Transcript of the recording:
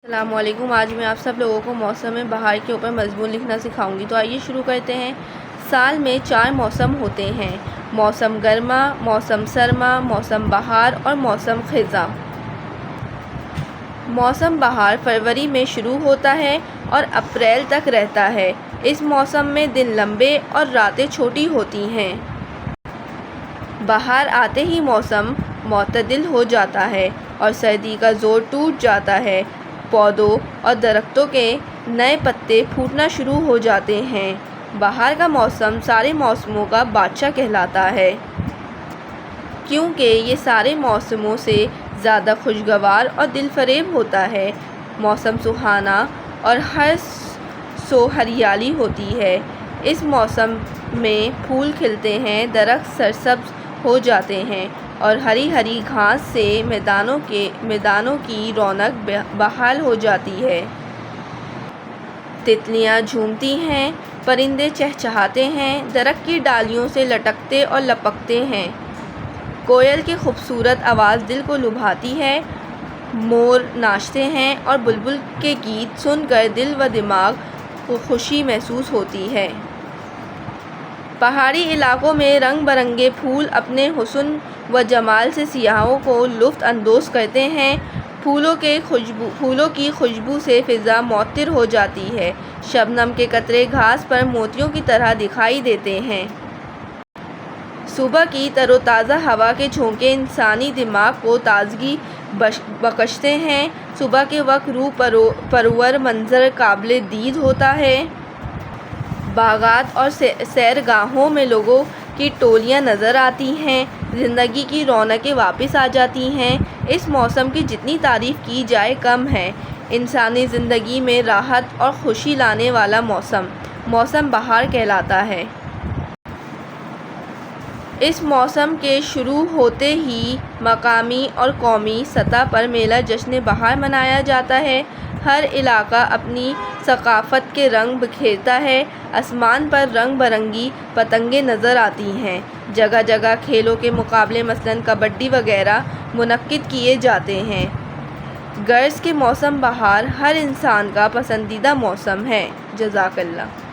السلام علیکم۔ آج میں آپ سب لوگوں کو موسم بہار کے اوپر مضمون لکھنا سکھاؤں گی۔ تو آئیے شروع کرتے ہیں۔ سال میں 4 موسم ہوتے ہیں: موسم گرما، موسم سرما، موسم بہار اور موسم خزاں۔ موسم بہار فروری میں شروع ہوتا ہے اور اپریل تک رہتا ہے۔ اس موسم میں دن لمبے اور راتیں چھوٹی ہوتی ہیں۔ بہار آتے ہی موسم معتدل ہو جاتا ہے اور سردی کا زور ٹوٹ جاتا ہے۔ پودوں اور درختوں کے نئے پتے پھوٹنا شروع ہو جاتے ہیں۔ بہار کا موسم سارے موسموں کا بادشاہ کہلاتا ہے، کیونکہ یہ سارے موسموں سے زیادہ خوشگوار اور دل فریب ہوتا ہے۔ موسم سہانا اور ہر سو ہریالی ہوتی ہے۔ اس موسم میں پھول کھلتے ہیں، درخت سرسبز ہو جاتے ہیں اور ہری ہری گھاس سے میدانوں کی رونق بحال ہو جاتی ہے۔ تتلیاں جھومتی ہیں، پرندے چہچہاتے ہیں، درخت کی ڈالیوں سے لٹکتے اور لپکتے ہیں۔ کوئل کی خوبصورت آواز دل کو لبھاتی ہے، مور ناچتے ہیں اور بلبل کے گیت سن کر دل و دماغ کو خوشی محسوس ہوتی ہے۔ پہاڑی علاقوں میں رنگ برنگے پھول اپنے حسن و جمال سے سیاحوں کو لطف اندوز کرتے ہیں۔ پھولوں کی خوشبو سے فضا معطر ہو جاتی ہے۔ شبنم کے قطرے گھاس پر موتیوں کی طرح دکھائی دیتے ہیں۔ صبح کی تر و تازہ ہوا کے جھونکے انسانی دماغ کو تازگی بخشتے ہیں۔ صبح کے وقت روح پرور منظر قابل دید ہوتا ہے۔ باغات اور سیرگاہوں میں لوگوں کی ٹولیاں نظر آتی ہیں۔ زندگی کی رونقیں واپس آ جاتی ہیں۔ اس موسم کی جتنی تعریف کی جائے کم ہے۔ انسانی زندگی میں راحت اور خوشی لانے والا موسم بہار کہلاتا ہے۔ اس موسم کے شروع ہوتے ہی مقامی اور قومی سطح پر میلہ جشن بہار منایا جاتا ہے۔ ہر علاقہ اپنی ثقافت کے رنگ بکھیرتا ہے۔ آسمان پر رنگ برنگی پتنگیں نظر آتی ہیں۔ جگہ جگہ کھیلوں کے مقابلے مثلاً کبڈی وغیرہ منعقد کیے جاتے ہیں۔ غرض کہ موسم بہار ہر انسان کا پسندیدہ موسم ہے۔ جزاک اللہ۔